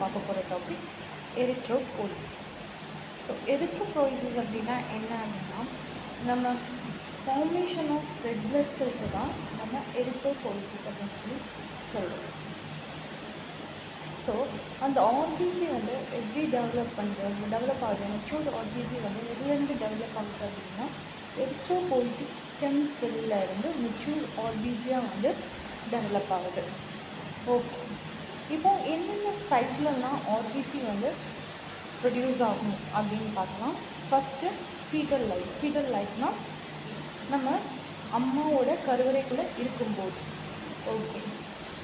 பார்க்க போகிற topic எரித்ரோபோய்சிஸ். So எரித்ரோபோய்சிஸ் அப்படின்னா என்ன அப்படின்னா, நம்ம ஃபார்மேஷன் ஆஃப் ரெட் பிளட் செல்ஸை தான் நம்ம எரித்ரோபோய்சிஸ் அப்படின்னு சொல்லி சொல்கிறோம். ஸோ அந்த ஆர்பிசி வந்து எப்படி டெவலப் ஆகுது, மெச்சூர்ட் ஆர்பிசி வந்து எதுலேருந்து டெவலப் ஆகுது அப்படின்னா, எரித்ரோபோய்டிக் ஸ்டெம் செல்லில் இருந்து மெச்சூர் ஆர்பிசியாக வந்து டெவலப் ஆகுது. ஓகே, இப்போ என்னென்ன சைட்லலாம் ஆர்பிசி வந்து ப்ரொடியூஸ் ஆகும் அப்படின்னு பார்க்கலாம். ஃபஸ்ட்டு ஃபீட்டல் லைஃப்னால் நம்ம அம்மாவோட கருவறைக்குள்ளே இருக்கும்போது. ஓகே,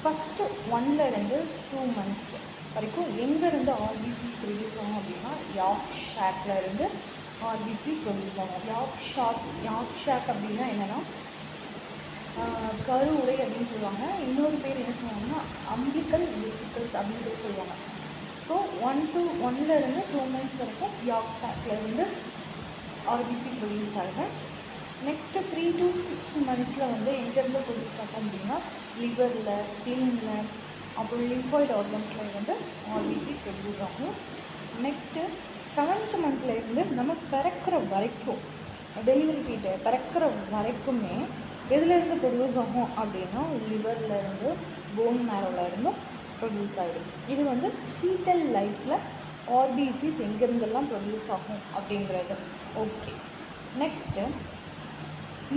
ஃபஸ்ட்டு 1 இருந்து 2 months வரைக்கும் எங்கேருந்து ஆர்பிசி ப்ரொடியூஸ் ஆகும் அப்படின்னா, யாக் ஷாக்கில் இருந்து ஆர்பிசி ப்ரொடியூஸ் ஆகும். யாக் ஷாக் அப்படின்னா என்னென்னா கருவுறை அப்படின்னு சொல்லுவாங்க. இன்னொரு பேர் என்ன சொல்லுவாங்கன்னா அம்பிளிக்கல் வெசிக்கல்ஸ் அப்படின்னு சொல்லி சொல்லுவாங்க. ஸோ 1 இருந்து 2 months வரைக்கும் யாக் ஷாக்கில் இருந்து ஆர்பிசி ப்ரொடியூஸ் ஆகுது. நெக்ஸ்ட்டு 3 to 6 months வந்து எங்கேருந்து ப்ரொடியூஸ் ஆகும் அப்படின்னா, லிவரில், ஸ்ப்ளீனில், அப்புறம் லிம்ஃபாய்டு ஆர்கன்ஸில் வந்து ஆர்பிசி ப்ரொடியூஸ் ஆகும். நெக்ஸ்ட்டு 7th month இருந்து நம்ம பிறக்கிற வரைக்கும், டெலிவரி டேட்டு பிறக்கிற வரைக்குமே எதுலேருந்து ப்ரொடியூஸ் ஆகும் அப்படின்னா, லிவரில் இருந்து, போன் மேரோவில் இருந்தும் ப்ரொடியூஸ் ஆகிடும். இது வந்து ஃபீட்டல் லைஃப்பில் ஆர்பிசிஸ் எங்கேருந்தெல்லாம் ப்ரொடியூஸ் ஆகும் அப்படிங்கிறது. ஓகே, நெக்ஸ்ட்டு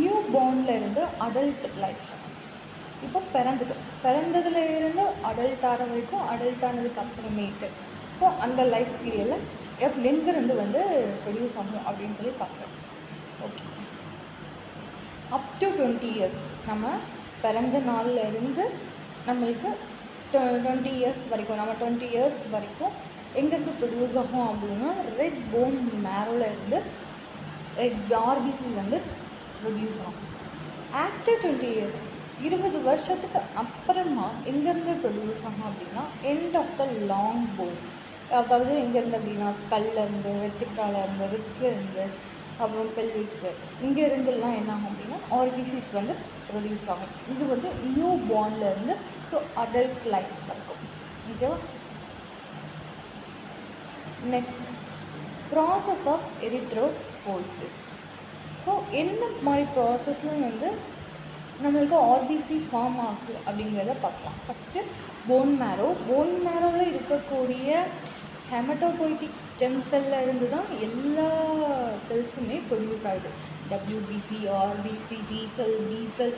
நியூ பார்ன்லேருந்து அடல்ட் லைஃப். இப்போ பிறந்ததுலேருந்து அடல்ட் ஆகிற வரைக்கும், அடல்ட் ஆனதுக்கு அப்புறமேட்டு ஸோ அந்த லைஃப் பீரியடில் எங்கேருந்து வந்து ப்ரொடியூஸ் ஆகும் அப்படின்னு சொல்லி பார்க்குறோம். ஓகே, அப் டு 20 years, நம்ம பிறந்த நாளில் இருந்து நம்மளுக்கு 20 years வரைக்கும், நம்ம 20 years வரைக்கும் எங்கேருந்து ப்ரொடியூஸ் ஆகும் அப்படின்னா, ரெட் போன் மேரோவில் இருந்து ரெட் ஆர்பிசி வந்து ப்ரொடியூஸ் ஆகும். ஆஃப்டர் 20 years, 20 வருஷத்துக்கு அப்புறமா எங்கேருந்து ப்ரொடியூஸ் ஆகும் அப்படின்னா, end of the long bone, அதாவது எங்கேருந்து அப்படின்னா ஸ்கல்லேருந்து, வெர்டிப்ராலேருந்து, ரிப்ஸ்லேருந்து, அப்புறம் பெல்விக்ஸு, இங்கே இருந்துலாம் என்ன ஆகும் அப்படின்னா ஆர்பிசிஸ் வந்து ப்ரொடியூஸ் ஆகும். இது வந்து நியூ பார்ன்லேருந்து டு அடல்ட் லைஃப் வரைக்கும். ஓகேவா? Next, process of erythropoiesis. So என்ன மாதிரி ப்ராசஸில் வந்து நம்மளுக்கு ஆர்பிசி ஃபார்ம் ஆகுது அப்படிங்கிறத பார்க்கலாம். ஃபஸ்ட்டு போன் மேரோவில் இருக்கக்கூடிய ஹெமட்டோபோய்டிக் ஸ்டெம் செல்லில் இருந்து தான் எல்லா செல்ஸுமே ப்ரொடியூஸ் ஆகுது. WBC, RBC, T cell, B cell,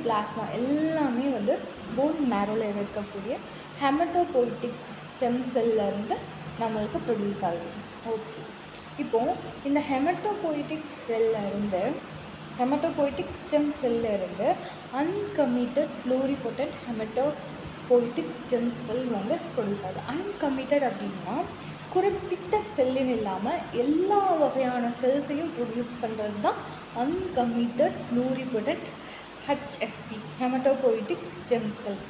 plasma எல்லாமே வந்து போன் மேரோவில் இருக்கக்கூடிய ஹெமட்டோபோய்டிக் ஸ்டெம் செல்லில் இருந்து நம்மளுக்கு ப்ரொடியூஸ் ஆகுது. ஓகே, இப்போது இந்த ஹெமட்டோபோய்டிக் ஸ்டெம் செல்லில் இருந்து அன்கமிட்டட் ப்ளூரிபொட்டன்ட் ஹெமட்டோபோய்டிக் ஸ்டெம் செல் வந்து ப்ரொடியூஸ் ஆகுது. அன்கமிட்டட் அப்படின்னா குறிப்பிட்ட செல்லுன்னு இல்லாமல் எல்லா வகையான செல்ஸையும் ப்ரொடியூஸ் பண்ணுறது தான் அன்கமிட்டட் ப்ளூரிபொட்டன்ட் ஹெச்எஸ்சி ஹெமட்டோபோய்டிக் ஸ்டெம் செல்.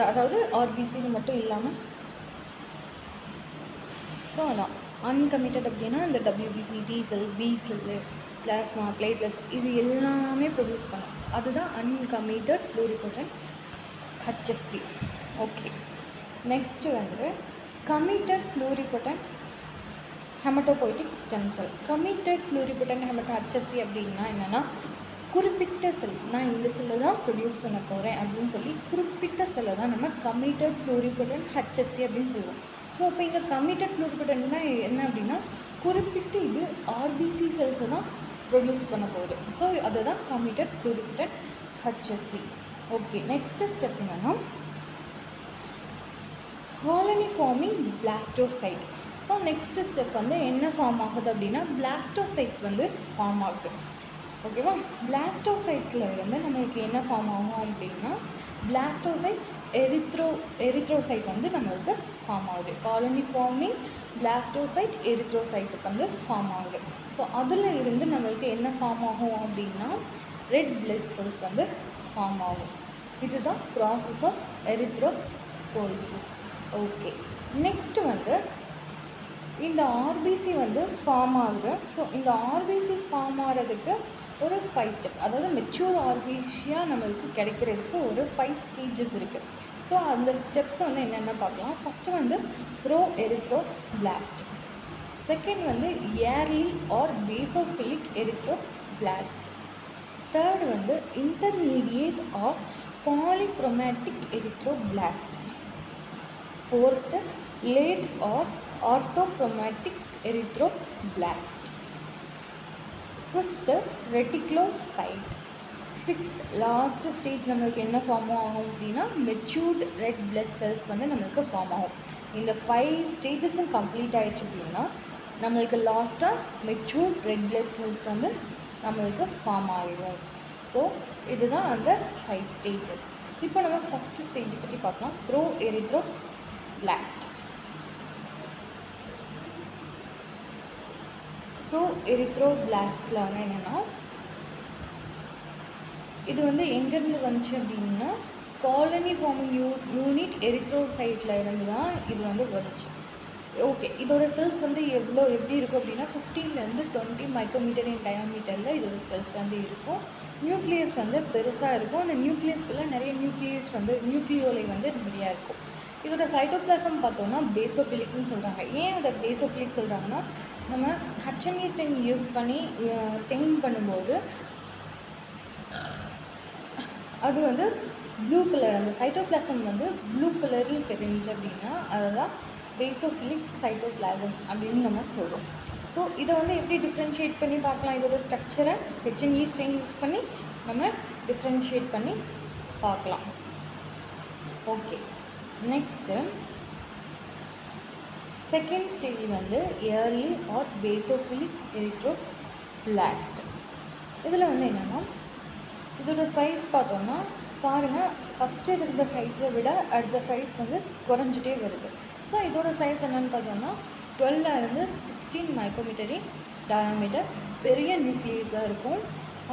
அதாவது ஆர்பிசின்னு மட்டும் இல்லாமல். ஸோ அதான் அன்கமிட்டட் அப்படின்னா இந்த WBC, T cell, B cell, plasma, platelets இது எல்லாமே ப்ரொடியூஸ் பண்ணும். அதுதான் uncommitted pluripotent HSC. Okay, next வந்து committed pluripotent hematopoietic stem cell. Committed pluripotent HSC அப்படின்னா என்னென்னா, குறிப்பிட்ட செல், நான் இந்த செல்லை தான் ப்ரொடியூஸ் பண்ண போகிறேன் அப்படின்னு சொல்லி குறிப்பிட்ட செல்லை தான் நம்ம கமிட்டட் ப்ளூரிபொட்டன்ட் ஹெச்எஸ்சி அப்படின்னு சொல்லுவோம். ஸோ இப்போ இங்கே கமிட்டட் ப்ளூரிபொட்டன்ட்னா என்ன அப்படின்னா, குறிப்பிட்டு இது ஆர்பிசி செல்ஸை தான் ப்ரொடியூஸ் பண்ண போகுது. ஸோ அதுதான் committed pluripotent HSC. Okay, next step என்னென்னா colony forming blastocyte. So next step வந்து என்ன ஃபார்ம் ஆகுது அப்படின்னா, பிளாஸ்டோசைட்ஸ் வந்து ஃபார்ம் ஆகுது. ஓகேவா? பிளாஸ்டோசைட்ஸில் இருந்து நம்மளுக்கு என்ன ஃபார்ம் ஆகும் அப்படின்னா, பிளாஸ்டோசைட்ஸ் எரித்ரோசைட் வந்து நம்மளுக்கு ஃபார்ம் ஆகுது. காலனி ஃபார்மிங் பிளாஸ்டோசைட் எரித்ரோசைட்டுக்கு வந்து ஃபார்ம் ஆகுது. ஸோ அதில் இருந்து நம்மளுக்கு என்ன ஃபார்ம் ஆகும் அப்படின்னா, ரெட் பிளட் செல்ஸ் வந்து ஃபார்ம் ஆகும். இதுதான் ப்ராசஸ் ஆஃப் எரித்ரோபோய்சிஸ். ஓகே, நெக்ஸ்ட்டு வந்து இந்த ஆர்பிசி வந்து ஃபார்ம் ஆகுது. ஸோ இந்த ஆர்பிசி ஃபார்ம் ஆகிறதுக்கு ஒரு 5 ஸ்டெப், அதாவது மெச்சூர் ஆர்பிசியாக நம்மளுக்கு கிடைக்கிறதுக்கு ஒரு 5 stages இருக்குது. ஸோ அந்த ஸ்டெப்ஸ் வந்து என்னென்ன பார்க்கலாம். ஃபஸ்ட்டு வந்து ப்ரோ எரித்ரோபிளாஸ்ட், செகண்ட் வந்து early or basophilic erythroblast, third வந்து intermediate or polychromatic erythroblast, fourth late or orthochromatic erythroblast, fifth reticulocyte, sixth last stage நம்மளுக்கு என்ன ஃபார்ம் ஆகும் அப்படின்னா மெச்சூர்டு ரெட் பிளட் செல்ஸ் வந்து நம்மளுக்கு ஃபார்ம் ஆகும். இந்த 5 ஸ்டேஜஸும் கம்ப்ளீட் ஆகிடுச்சு அப்படின்னா நம்மளுக்கு லாஸ்ட்டாக மெச்சூர்ட் ரெட் பிளட் செல்ஸ் வந்து நம்மளுக்கு ஃபார்ம் ஆகிடும். ஸோ இதுதான் அந்த 5 ஸ்டேஜஸ். இப்போ நம்ம ஃபஸ்ட்டு ஸ்டேஜ் பற்றி பார்க்கலாம், ப்ரோ எரித்ரோபிளாஸ்ட். ப்ரோ எரித்ரோபிளாஸ்டில் வந்து என்னென்னா இது வந்து எங்கேருந்து வந்துச்சு அப்படின்னா காலனி ஃபார்மிங் யூனிட் எரித்ரோசைட்டில் இருந்து தான் இது வந்து வந்துச்சு. ஓகே, இதோட செல்ஸ் வந்து எப்படி இருக்கும் அப்படின்னா 15 to 20 மைக்ரோமீட்டர் இன் டயாமீட்டரில் இதோட செல்ஸ் வந்து இருக்கும். நியூக்ளியஸ் வந்து பெருசாக இருக்கும். அந்த நியூக்ளியஸ்குள்ளே நிறைய நியூக்ளியோலை வந்து நிறையா இருக்கும். இதோட சைட்டோபிளாசம் பார்த்தோன்னா பேசோஃபிலிக்னு சொல்கிறாங்க. ஏன் அதை பேசோஃபிலிக் சொல்கிறாங்கன்னா நம்ம HNE ஸ்டெயின் யூஸ் பண்ணி ஸ்டெயின் பண்ணும்போது அது வந்து ப்ளூ கலர், அந்த சைட்டோபிளாசம் வந்து ப்ளூ கலரில் தெரிஞ்சு அப்படின்னா அதுதான் பேசோஃபிலிக் சைட்டோபிளாசம் அப்படின்னு நம்ம சொல்கிறோம். ஸோ இதை வந்து எப்படி டிஃப்ரென்ஷியேட் பண்ணி பார்க்கலாம், இதோட ஸ்ட்ரக்சரை HNE ஸ்டெயின் யூஸ் பண்ணி நம்ம டிஃப்ரென்ஷியேட் பண்ணி பார்க்கலாம். ஓகே, நெக்ஸ்ட்டு செகண்ட் ஸ்டேஜ் வந்து ஏர்லி ஆர் பேசோஃபிலிக் எரித்ரோபிளாஸ்ட். இதில் வந்து என்னென்னா இதோட சைஸ் பார்த்தோன்னா பாருங்கள், ஃபஸ்ட்டு இருந்த சைஸை விட அடுத்த சைஸ் வந்து குறைஞ்சிட்டே வருது. ஸோ இதோட சைஸ் என்னென்னு பார்த்தோன்னா 12 to 16 மைக்ரோமீட்டர் இன் டயாமீட்டர், பெரிய நியூக்ளியஸாக இருக்கும்.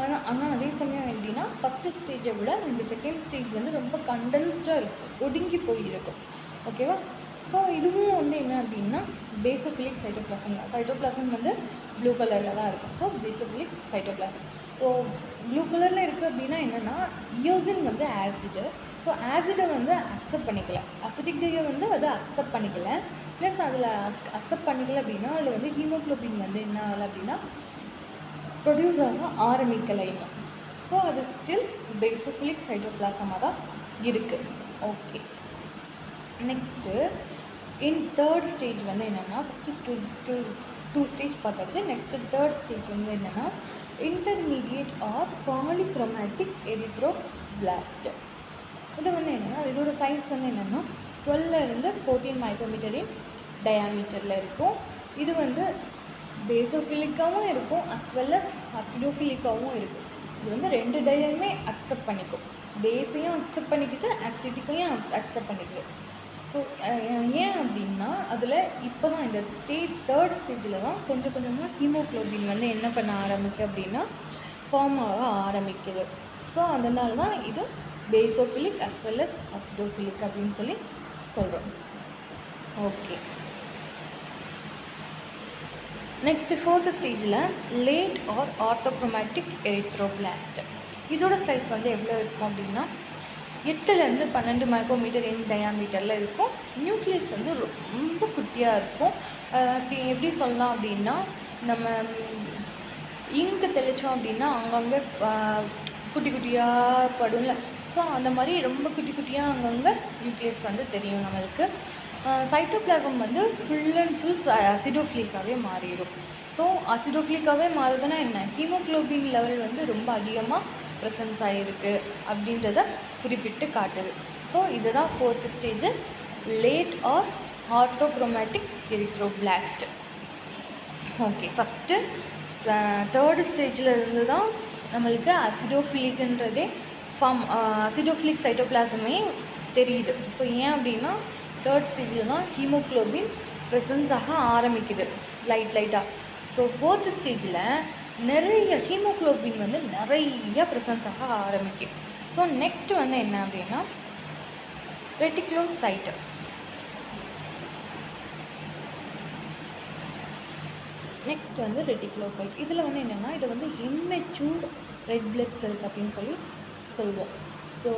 ஆனால் அதே சமயம் எப்படின்னா ஃபஸ்ட்டு ஸ்டேஜை விட இந்த செகண்ட் ஸ்டேஜ் வந்து ரொம்ப கண்டென்ஸ்டாக இருக்கும், ஒடுங்கி போயிருக்கும். ஓகேவா? ஸோ இதுவும் வந்து என்ன அப்படின்னா பேசோஃபிலிக் சைட்டோபிளாசம் தான். சைட்டோபிளாசம் வந்து ப்ளூ கலரில் தான் இருக்கும். So basophilic cytoplasm. So blue கலரில் இருக்குது அப்படின்னா என்னென்னா யோசின் வந்து ஆசிடு. ஸோ ஆசிடை வந்து அக்செப்ட் பண்ணிக்கல, அசிடிக் டேயை வந்து அதை அக்செப்ட் பண்ணிக்கல. ப்ளஸ் அதில் அக்செப்ட் பண்ணிக்கல அப்படின்னா அதில் வந்து ஹீமோக்ளோபின் வந்து என்ன ஆகலை அப்படின்னா ப்ரொடியூஸ் ஆக ஆரம்பிக்கலை இன்னும். ஸோ அது ஸ்டில் பேசோஃபிலிக் சைட்டோபிளாசமாக தான் இருக்குது. Okay, next in third stage வந்து என்னென்னா ஃபஸ்ட்டு டூ ஸ்டேஜ் பார்த்தாச்சு. நெக்ஸ்ட்டு தேர்ட் ஸ்டேஜ் வந்து என்னென்னா இன்டர்மீடியேட் ஆர் பாலிக்ரோமேட்டிக் எரித்ரோபிளாஸ்ட். இது வந்து என்னென்னா இதோட சைஸ் வந்து என்னென்னா 12 to 14 மைக்ரோமீட்டர் இன் டயாமீட்டரில் இருக்கும். இது வந்து பேசோஃபிலிக்காகவும் இருக்கும் அஸ் வெல் அஸ் அசிடோஃபிலிக்காகவும் இருக்கும். இது வந்து 2 டயமே அக்செப்ட் பண்ணிக்கும், பேஸையும் அக்செப்ட் பண்ணிக்கிட்டு அசிடிக்கையும் அக்செப்ட் பண்ணிக்குது. ஸோ ஏன் அப்படின்னா அதில் இப்போ தான் இந்த தேர்ட் ஸ்டேஜில் தான் கொஞ்சம் கொஞ்சமாக ஹீமோக்ளோபின் வந்து என்ன பண்ண ஆரம்பிக்கும் அப்படின்னா ஃபார்ம் ஆக ஆரம்பிக்குது. ஸோ அதனால தான் இது பேசோஃபிலிக் அஸ் வெல் அஸ் அசிடோஃபிலிக் அப்படின்னு சொல்லி சொல்கிறோம். ஓகே, நெக்ஸ்ட்டு ஃபோர்த் ஸ்டேஜில் லேட் ஆர் ஆர்த்தோக்ரோமேட்டிக் எரித்ரோபிளாஸ்ட். இதோட சைஸ் வந்து எவ்வளோ இருக்கும் அப்படின்னா 8 to 12 மைக்ரோமீட்டர் இன் டயாமீட்டரில் இருக்கும். நியூக்ளியஸ் வந்து ரொம்ப குட்டியாக இருக்கும். எப்படி சொல்லலாம் அப்படின்னா நம்ம இங்கு தெளித்தோம் அப்படின்னா அங்கங்கே குட்டி குட்டியாக படும்ல, ஸோ அந்த மாதிரி ரொம்ப குட்டி குட்டியாக அங்கங்கே நியூக்ளியஸ் வந்து தெரியும் நம்மளுக்கு. சைட்டோபிளாசம் வந்து ஃபுல் அண்ட் ஃபுல் அசிடோஃபிலிக்காகவே மாறிடும். ஸோ அசிடோஃபிலிக்காகவே மாறுதுன்னா என்ன, ஹீமோக்ளோபின் லெவல் வந்து ரொம்ப அதிகமாக ப்ரெசன்ஸ் ஆகிருக்கு அப்படின்றத குறிப்பிட்டு காட்டுது. ஸோ இதுதான் fourth stage, late or orthochromatic erythroblast. Okay, first third ஸ்டேஜில் இருந்து தான் நம்மளுக்கு அசிடோஃபிலிக்ன்றதே அசிடோஃபிலிக் சைட்டோபிளாசமே தெரியுது. ஸோ ஏன் அப்படின்னா தேர்ட் ஸ்டேஜில் தான் ஹீமோக்ளோபின் ப்ரெசன்ஸ் ஆக ஆரம்பிக்குது லைட்டாக. ஸோ ஃபோர்த்து ஸ்டேஜில் நிறைய ஹீமோக்ளோபின் வந்து நிறைய ப்ரெசன்ஸ் ஆக ஆரம்பிக்கும். ஸோ நெக்ஸ்ட்டு வந்து என்ன அப்படின்னா ரெட்டிக்லோசைட். நெக்ஸ்ட் வந்து ரெட்டிக்லோசைட். இதில் வந்து என்னென்னா இதை வந்து இம்மெச்சூர் ரெட் பிளட் செல்ஸ் அப்படின்னு சொல்லுவோம். ஸோ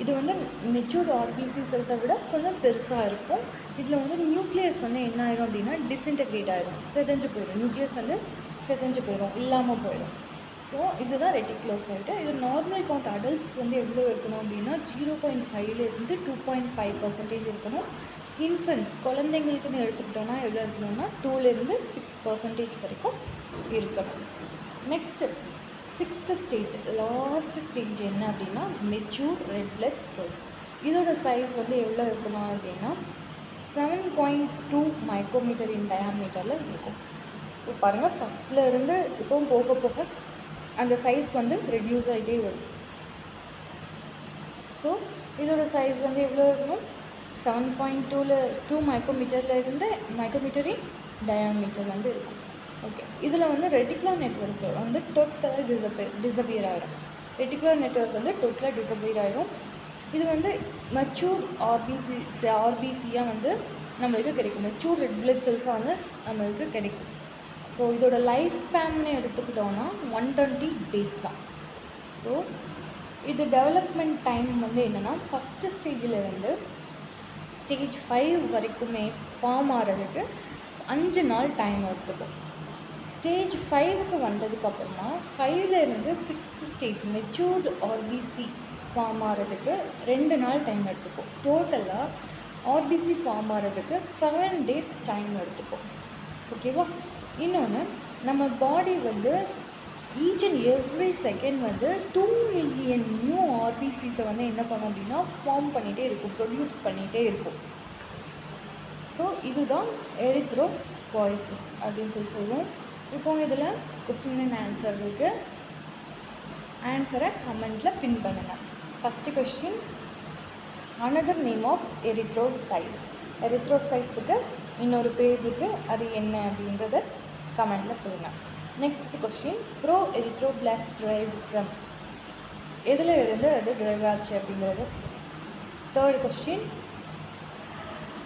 இது வந்து மெச்சூர்டு ஆர்பிசி செல்ஸை விட கொஞ்சம் பெருசாக இருக்கும். இதில் வந்து நியூக்ளியஸ் வந்து என்ன ஆயிரும் அப்படின்னா டிஸ்இன்டெக்ரேட் ஆயிரும், செதஞ்சு போயிடும். நியூக்ளியஸ் வந்து செதஞ்சு போயிடும், இல்லாமல் போயிடும். ஸோ இதுதான் ரெட்டிகுலோசைட்டு. இது நார்மல் கவுண்ட் அடல்ட்ஸ்க்கு வந்து எவ்வளோ இருக்கணும் அப்படின்னா 0.5லேருந்து 2.5% இருக்கணும். இன்ஃபென்ட்ஸ் குழந்தைங்களுக்குன்னு எடுத்துக்கிட்டோன்னா எவ்வளோ இருக்கணும்னா 2லேருந்து 6% வரைக்கும் இருக்கணும். Next 6th stage, last stage என்ன அப்படின்னா மெச்சூர் ரெட் பிளட் செல்ஸ். இதோட சைஸ் வந்து எவ்வளோ இருக்கணும் அப்படின்னா 7.2 மைக்ரோமீட்டர் இன் டயாமீட்டரில் இருக்கும். ஸோ பாருங்கள், ஃபஸ்ட்டில் இருந்து இப்போ போக போக அந்த சைஸ் வந்து ரெடியூஸ் ஆகிட்டே வரும். ஸோ இதோட சைஸ் வந்து எவ்வளோ இருக்கணும், 7.2 மைக்ரோமீட்டர்லேருந்து மைக்ரோமீட்டர் இன் டயாமீட்டர் வந்து இருக்கும். ஓகே, இதில் வந்து ரெட்டிகுலர் நெட்வொர்க் வந்து டோட்டலாக டிசப்பியர் ஆகிடும். ரெட்டிகுலர் நெட்வொர்க் வந்து டோட்டலாக டிசப்பியர் ஆகிடும். இது வந்து மெச்சூர் ஆர்பிசியாக வந்து நம்மளுக்கு கிடைக்கும். மெச்சூர் ரெட் பிளட் செல்ஸாக வந்து நம்மளுக்கு கிடைக்கும். ஸோ இதோட லைஃப் ஸ்பேன்னு எடுத்துக்கிட்டோன்னா 120 days தான். ஸோ இது டெவலப்மெண்ட் டைம் வந்து என்னென்னா ஃபஸ்ட்டு ஸ்டேஜிலேருந்து ஸ்டேஜ் 5 வரைக்குமே ஃபார்ம் ஆகிறதுக்கு 5 நாள் டைம் எடுத்துக்கும். ஸ்டேஜ் 5க்கு வந்ததுக்கப்புறமா 5லேருந்து 6th stage matured RBC form ஆகிறதுக்கு 2 நாள் டைம் எடுத்துக்கும். டோட்டலாக ஆர்பிசி ஃபார்ம் ஆகிறதுக்கு 7 days டைம் எடுத்துக்கும். ஓகேவா? இன்னொன்று, நம்ம பாடி வந்து ஈச் அண்ட் எவ்ரி செகண்ட் வந்து 2 மில்லியன் நியூ ஆர்பிசிஸை வந்து என்ன பண்ணும் அப்படின்னா ஃபார்ம் பண்ணிகிட்டே இருக்கும், ப்ரொடியூஸ் பண்ணிகிட்டே இருக்கும். ஸோ இதுதான் எரித்ரோபாய்சிஸ் அப்படின்னு சொல்லுவோம். இப்போ இதில் கொஸ்டின் அண்ட் ஆன்சர் இருக்குது. ஆன்சரை கமெண்ட்டில் பின் பண்ணுங்கள். First question, another name of erythrocytes. எரித்ரோசைட்ஸுக்கு இன்னொரு பேர் இருக்குது, அது என்ன அப்படின்றத கமெண்ட்டில் சொல்லுங்கள். Next question, pro erythroblast derived from, எதில் இருந்து அது ட்ரைவ் ஆச்சு அப்படிங்கிறத சொல்லுங்கள். Third question,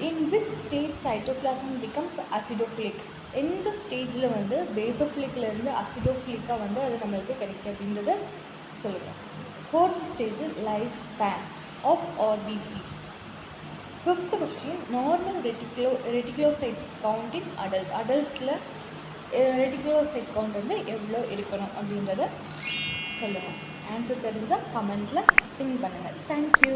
in which stage cytoplasm becomes acidophilic, எந்த ஸ்டேஜில் வந்து பேசோஃபிலிக்லேருந்து அசிடோஃபிலிக்காக வந்து அது நம்மளுக்கு கிடைக்கும் அப்படின்றத சொல்லுங்கள். Fourth stage, life span of RBC. Fifth question, normal reticulocyte count in அடல்ட்ஸில் ரெட்டிகுலோசைட் கவுண்ட் வந்து எவ்வளோ இருக்கணும் அப்படின்றத சொல்லுங்கள். ஆன்சர் தெரிஞ்சால் கமெண்ட்டில் பின் பண்ணுங்கள். தேங்க்யூ.